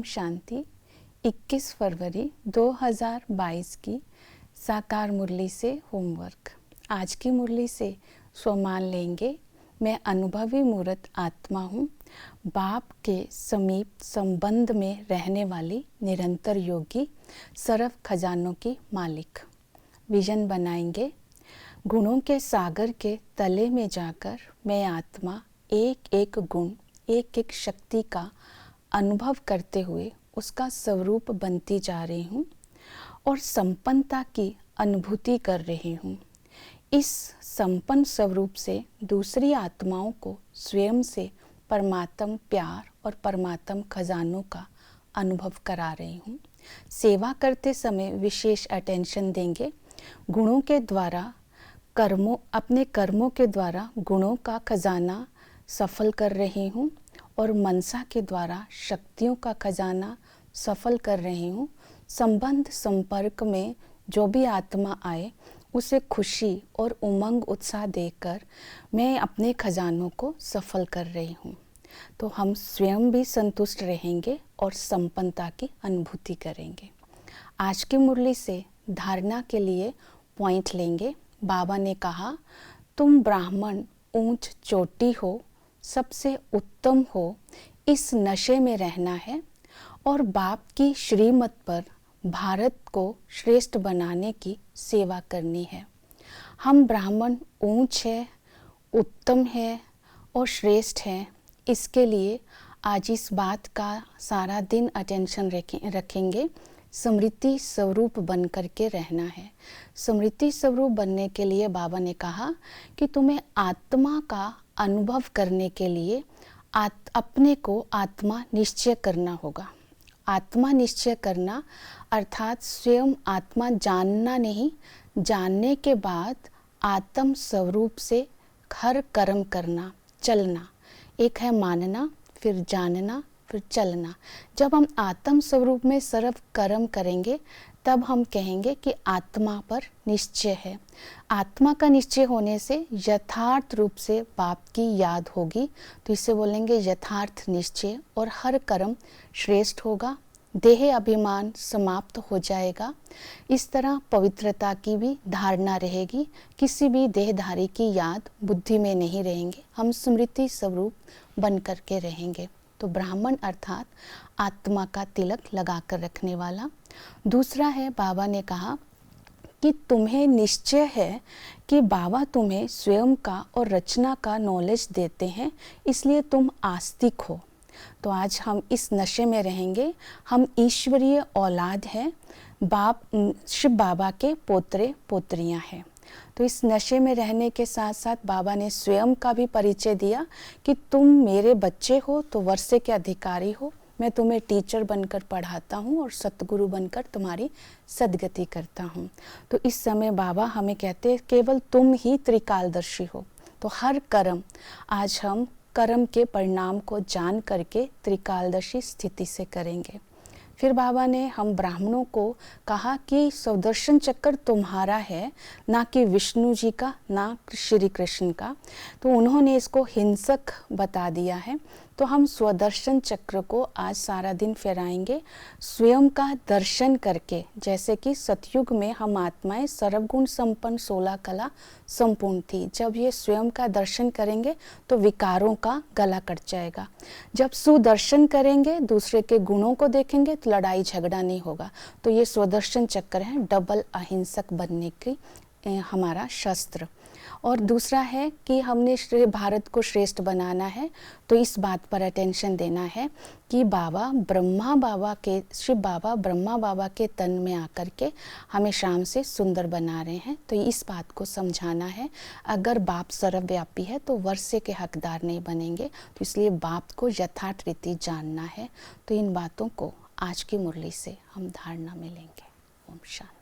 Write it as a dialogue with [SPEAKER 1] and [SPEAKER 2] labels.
[SPEAKER 1] ओम शांति। 21 फरवरी 2022 की साकार मुरली से होमवर्क। आज की मुरली से स्वमान लेंगे, मैं अनुभवी मूर्त आत्मा हूँ, बाप के समीप संबंध में रहने वाली निरंतर योगी, सर्व खजानों की मालिक। विजन बनाएंगे, गुणों के सागर के तले में जाकर मैं आत्मा एक एक गुण, एक एक शक्ति का अनुभव करते हुए उसका स्वरूप बनती जा रही हूँ और संपन्नता की अनुभूति कर रही हूँ। इस संपन्न स्वरूप से दूसरी आत्माओं को स्वयं से परमात्म प्यार और परमात्म खजानों का अनुभव करा रही हूँ। सेवा करते समय विशेष अटेंशन देंगे। गुणों के द्वारा अपने कर्मों के द्वारा गुणों का खजाना सफल कर रही हूँ और मनसा के द्वारा शक्तियों का खजाना सफल कर रही हूँ। संबंध संपर्क में जो भी आत्मा आए उसे खुशी और उमंग उत्साह देकर मैं अपने खजानों को सफल कर रही हूँ। तो हम स्वयं भी संतुष्ट रहेंगे और संपन्नता की अनुभूति करेंगे। आज की मुरली से धारणा के लिए पॉइंट लेंगे। बाबा ने कहा, तुम ब्राह्मण ऊंच चोटी हो, सबसे उत्तम हो, इस नशे में रहना है और बाप की श्रीमत पर भारत को श्रेष्ठ बनाने की सेवा करनी है। हम ब्राह्मण ऊंच है, उत्तम है और श्रेष्ठ हैं। इसके लिए आज इस बात का सारा दिन अटेंशन रखेंगे। स्मृति स्वरूप बन करके रहना है। स्मृति स्वरूप बनने के लिए बाबा ने कहा कि तुम्हें आत्मा का अनुभव करने के लिए अपने को आत्मा निश्चय करना होगा। आत्मा निश्चय करना अर्थात स्वयं आत्मा जानना नहीं, जानने के बाद आत्म स्वरूप से हर कर्म करना, चलना। एक है मानना, फिर जानना, फिर चलना। जब हम आत्म स्वरूप में सर्व कर्म करेंगे तब हम कहेंगे कि आत्मा पर निश्चय है। आत्मा का निश्चय होने से यथार्थ रूप से बाप की याद होगी, तो इसे बोलेंगे यथार्थ निश्चय और हर कर्म श्रेष्ठ होगा। देह अभिमान समाप्त हो जाएगा। इस तरह पवित्रता की भी धारणा रहेगी। किसी भी देहधारी की याद बुद्धि में नहीं रहेंगे, हम स्मृति स्वरूप बन करके रहेंगे। तो ब्राह्मण अर्थात आत्मा का तिलक लगा कर रखने वाला। दूसरा है, बाबा ने कहा कि तुम्हें निश्चय है कि बाबा तुम्हें स्वयं का और रचना का नॉलेज देते हैं, इसलिए तुम आस्तिक हो। तो आज हम इस नशे में रहेंगे। हम ईश्वरीय औलाद हैं, शिव बाबा के पोतरे पोतरियां हैं। तो इस नशे में रहने के साथ साथ बाबा ने स्वयं का भी परिचय दिया कि तुम मेरे बच्चे हो तो वर्षे के अधिकारी हो। मैं तुम्हें टीचर बनकर पढ़ाता हूँ और सतगुरु बनकर तुम्हारी सद्गति करता हूँ। तो इस समय बाबा हमें कहते हैं केवल तुम ही त्रिकालदर्शी हो। तो हर कर्म, आज हम कर्म के परिणाम को जान करके त्रिकालदर्शी स्थिति से करेंगे। फिर बाबा ने हम ब्राह्मणों को कहा कि सुदर्शन चक्र तुम्हारा है, ना कि विष्णु जी का, ना श्री कृष्ण का। तो उन्होंने इसको हिंसक बता दिया है। तो हम स्वदर्शन चक्र को आज सारा दिन फहराएंगे, स्वयं का दर्शन करके। जैसे कि सतयुग में हम आत्माएं सर्वगुण संपन्न 16 कला संपूर्ण थी। जब ये स्वयं का दर्शन करेंगे तो विकारों का गला कट जाएगा। जब सुदर्शन करेंगे, दूसरे के गुणों को देखेंगे तो लड़ाई झगड़ा नहीं होगा। तो ये स्वदर्शन चक्र है, डबल अहिंसक बनने की हमारा शस्त्र। और दूसरा है कि हमने भारत को श्रेष्ठ बनाना है। तो इस बात पर अटेंशन देना है कि शिव बाबा ब्रह्मा बाबा के तन में आकर के हमें शाम से सुंदर बना रहे हैं। तो इस बात को समझाना है। अगर बाप सर्वव्यापी है तो वर्षे के हकदार नहीं बनेंगे। तो इसलिए बाप को यथार्थ रीति जानना है। तो इन बातों को आज की मुरली से हम धारणा में लेंगे। ओम शांति।